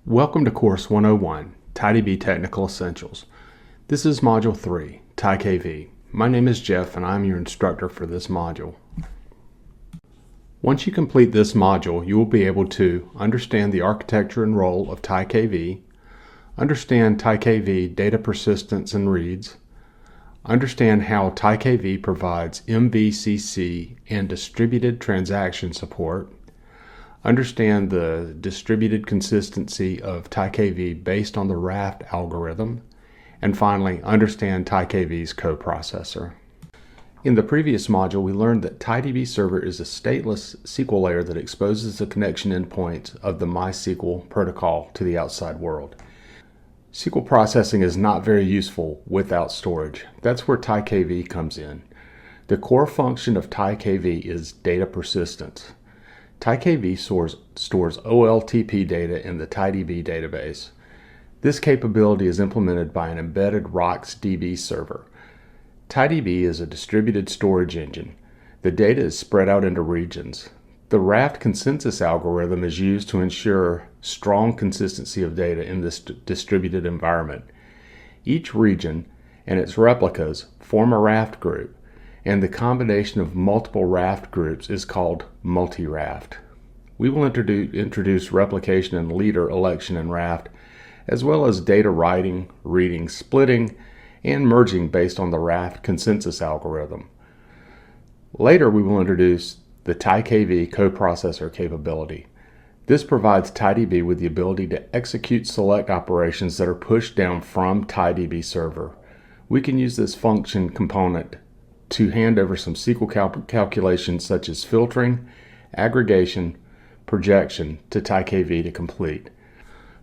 Welcome to Course 101, TiDB Technical Essentials. This is Module 3, TiKV. My name is Jeff and I'm your instructor for this module. Once you complete this module, you will be able to understand the architecture and role of TiKV, understand TiKV data persistence and reads, understand how TiKV provides MVCC and distributed transaction support, understand the distributed consistency of TiKV based on the Raft algorithm, and finally, understand TiKV's coprocessor. In the previous module, we learned that TiDB server is a stateless SQL layer that exposes the connection endpoints of the MySQL protocol to the outside world. SQL processing is not very useful without storage. That's where TiKV comes in. The core function of TiKV is data persistence. TiKV stores OLTP data in the TiDB database. This capability is implemented by an embedded RocksDB server. TiDB is a distributed storage engine. The data is spread out into regions. The Raft consensus algorithm is used to ensure strong consistency of data in this distributed environment. Each region and its replicas form a Raft group, and the combination of multiple Raft groups is called multi-Raft. We will introduce replication and leader election in Raft, as well as data writing, reading, splitting, and merging based on the Raft consensus algorithm. Later, we will introduce the TiKV coprocessor capability. This provides TiDB with the ability to execute select operations that are pushed down from TiDB server. We can use this function component to hand over some SQL calculations such as filtering, aggregation, projection to TiKV to complete.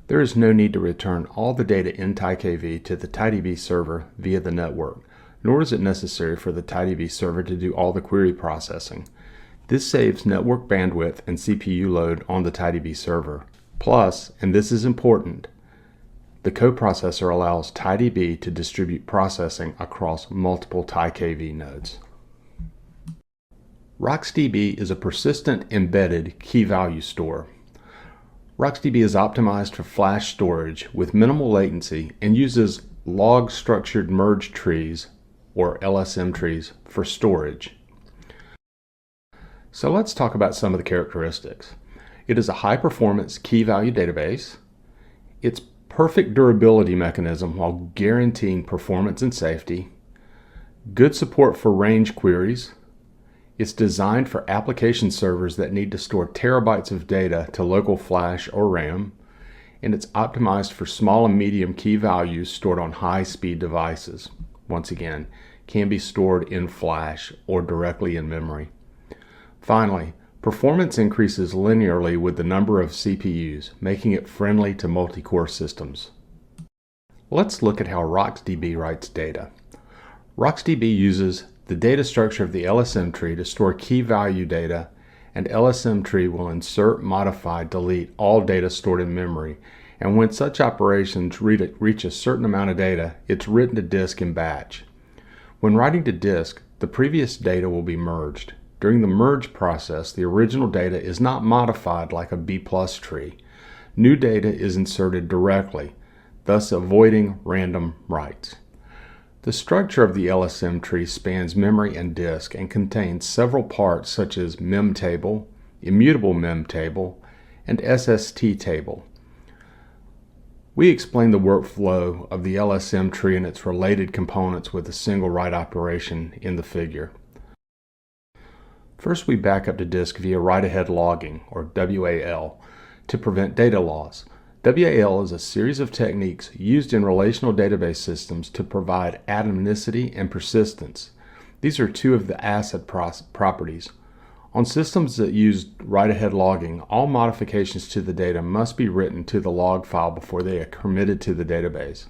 There is no need to return all the data in TiKV to the TiDB server via the network, nor is it necessary for the TiDB server to do all the query processing. This saves network bandwidth and CPU load on the TiDB server. Plus, and this is important, the coprocessor allows TiDB to distribute processing across multiple TiKV nodes. RocksDB is a persistent embedded key-value store. RocksDB is optimized for flash storage with minimal latency and uses log-structured merge trees, or LSM trees, for storage. So let's talk about some of the characteristics. It is a high-performance key-value database. Its perfect durability mechanism while guaranteeing performance and safety, good support for range queries. It's designed for application servers that need to store terabytes of data to local flash or RAM, and it's optimized for small and medium key values stored on high-speed devices. Once again, can be stored in flash or directly in memory. Finally, performance increases linearly with the number of CPUs, making it friendly to multi-core systems. Let's look at how RocksDB writes data. RocksDB uses the data structure of the LSM tree to store key value data, and LSM tree will insert, modify, delete all data stored in memory, and when such operations reach a certain amount of data, it's written to disk in batch. When writing to disk, the previous data will be merged. During the merge process, the original data is not modified like a B+ tree. New data is inserted directly, thus avoiding random writes. The structure of the LSM tree spans memory and disk and contains several parts such as mem table, immutable mem table, and SST table. We explain the workflow of the LSM tree and its related components with a single write operation in the figure. First, we back up to disk via write-ahead logging, or WAL, to prevent data loss. WAL is a series of techniques used in relational database systems to provide atomicity and persistence. These are two of the ACID properties. On systems that use write-ahead logging, all modifications to the data must be written to the log file before they are committed to the database.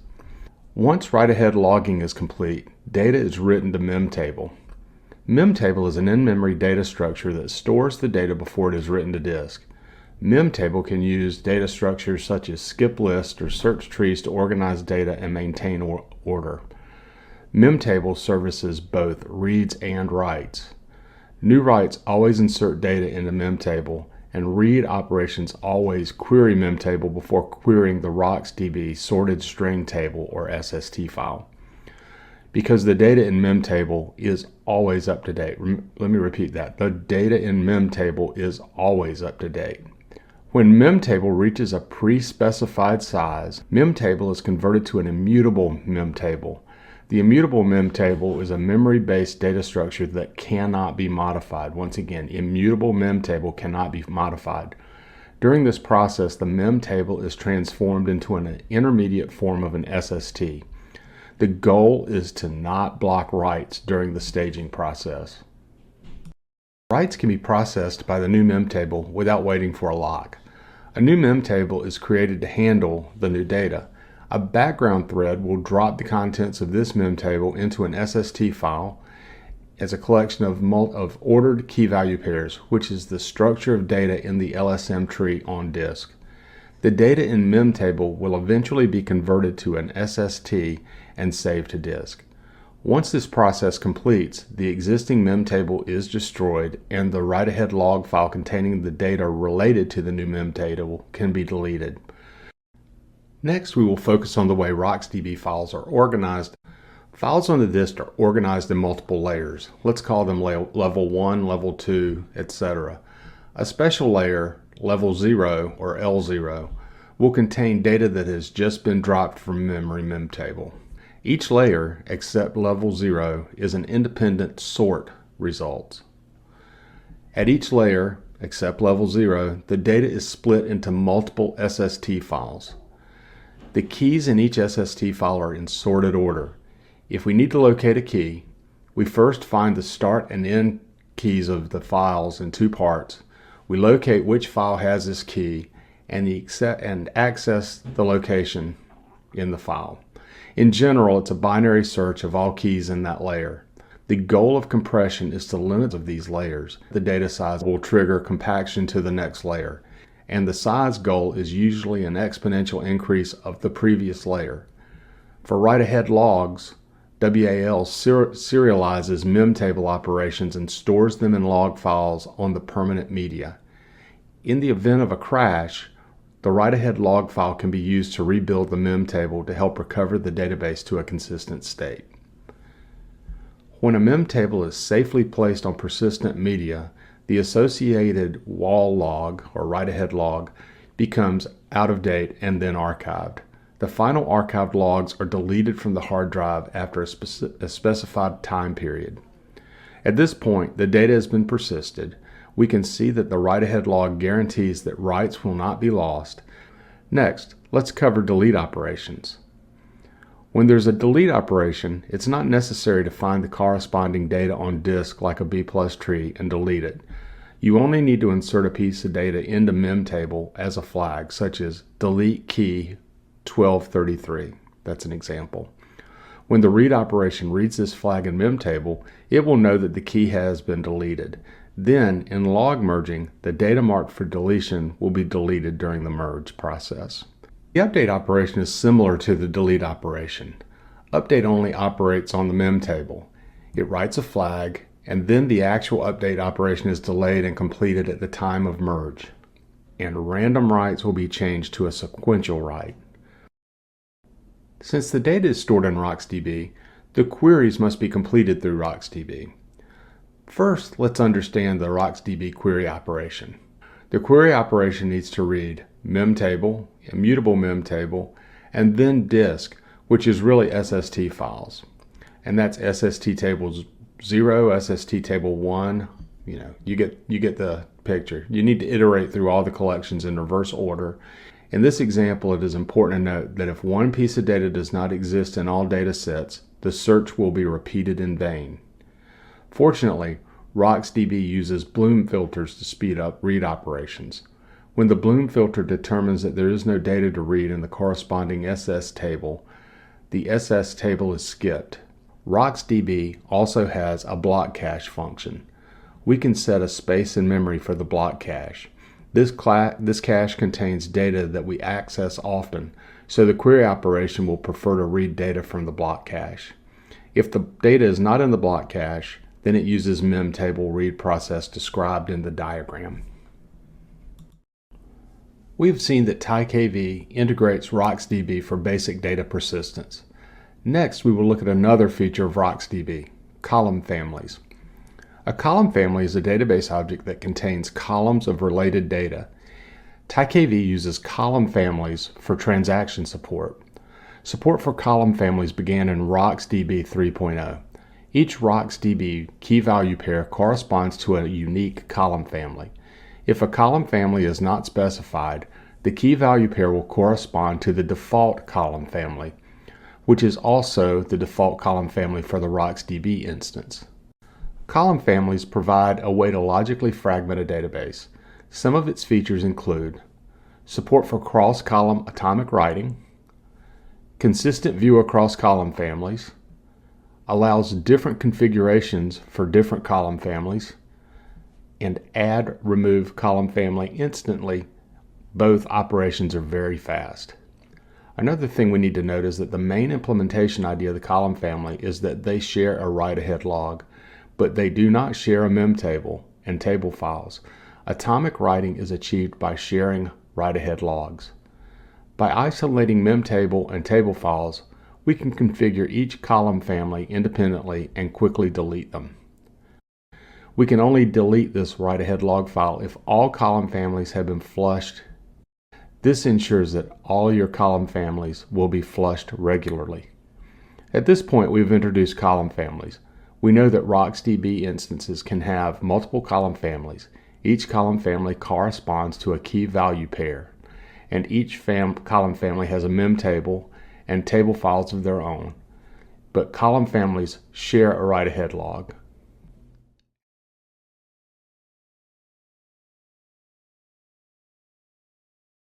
Once write-ahead logging is complete, data is written to memtable. Memtable is an in-memory data structure that stores the data before it is written to disk. Memtable can use data structures such as skip lists or search trees to organize data and maintain order. Memtable services both reads and writes. New writes always insert data into memtable, and read operations always query memtable before querying the RocksDB sorted string table or SST file. Because the data in memtable is always up to date. Let me repeat that. The data in memtable is always up to date. When memtable reaches a pre-specified size, memtable is converted to an immutable memtable. The immutable memtable is a memory-based data structure that cannot be modified. Once again, immutable memtable cannot be modified. During this process, the memtable is transformed into an intermediate form of an SST. The goal is to not block writes during the staging process. Writes can be processed by the new memtable without waiting for a lock. A new memtable is created to handle the new data. A background thread will drop the contents of this memtable into an SST file as a collection of ordered key value pairs, which is the structure of data in the LSM tree on disk. The data in memtable will eventually be converted to an SST and saved to disk. Once this process completes, the existing memtable is destroyed and the write-ahead log file containing the data related to the new memtable can be deleted. Next, we will focus on the way RocksDB files are organized. Files on the disk are organized in multiple layers. Let's call them level 1, level 2, etc. A special layer, level 0 or L0, will contain data that has just been dropped from memory memtable. Each layer, except level 0, is an independent sort results. At each layer, except level 0, the data is split into multiple SST files. The keys in each SST file are in sorted order. If we need to locate a key, we first find the start and end keys of the files in two parts. We locate which file has this key and access the location in the file. In general, it's a binary search of all keys in that layer. The goal of compression is to limit of these layers. The data size will trigger compaction to the next layer, and the size goal is usually an exponential increase of the previous layer. For write-ahead logs, WAL serializes memtable operations and stores them in log files on the permanent media. In the event of a crash, the write-ahead log file can be used to rebuild the memtable to help recover the database to a consistent state. When a memtable is safely placed on persistent media, the associated WAL log or write-ahead log becomes out of date and then archived. The final archived logs are deleted from the hard drive after a specified time period. At this point, the data has been persisted. We can see that the write-ahead log guarantees that writes will not be lost. Next, let's cover delete operations. When there's a delete operation, it's not necessary to find the corresponding data on disk like a B+ tree and delete it. You only need to insert a piece of data into memtable as a flag, such as delete key 1233. That's an example. When the read operation reads this flag in memtable, it will know that the key has been deleted. Then, in log merging, the data marked for deletion will be deleted during the merge process. The update operation is similar to the delete operation. Update only operates on the memtable. It writes a flag, and then the actual update operation is delayed and completed at the time of merge. And random writes will be changed to a sequential write. Since the data is stored in RocksDB, the queries must be completed through RocksDB. First, let's understand the RocksDB query operation. The query operation needs to read memtable, immutable memtable, and then disk, which is really SST files. And that's SST tables 0, SST table 1, you get the picture. You need to iterate through all the collections in reverse order. In this example, it is important to note that if one piece of data does not exist in all data sets, the search will be repeated in vain. Fortunately, RocksDB uses Bloom filters to speed up read operations. When the Bloom filter determines that there is no data to read in the corresponding SS table, the SS table is skipped. RocksDB also has a block cache function. We can set a space in memory for the block cache. This cache contains data that we access often, so the query operation will prefer to read data from the block cache. If the data is not in the block cache, then it uses memtable read process described in the diagram. We have seen that TiKV integrates RocksDB for basic data persistence. Next, we will look at another feature of RocksDB, column families. A column family is a database object that contains columns of related data. TiKV uses column families for transaction support. Support for column families began in RocksDB 3.0. Each RocksDB key value pair corresponds to a unique column family. If a column family is not specified, the key value pair will correspond to the default column family, which is also the default column family for the RocksDB instance. Column families provide a way to logically fragment a database. Some of its features include support for cross-column atomic writing, consistent view across column families, allows different configurations for different column families, and add, remove column family instantly. Both operations are very fast. Another thing we need to note is that the main implementation idea of the column family is that they share a write-ahead log, but they do not share a mem table and table files. Atomic writing is achieved by sharing write-ahead logs. By isolating mem table and table files, we can configure each column family independently and quickly delete them. We can only delete this write-ahead log file if all column families have been flushed. This ensures that all your column families will be flushed regularly. At this point, we've introduced column families. We know that RocksDB instances can have multiple column families. Each column family corresponds to a key value pair, and each column family has a mem table and table files of their own. But column families share a write-ahead log.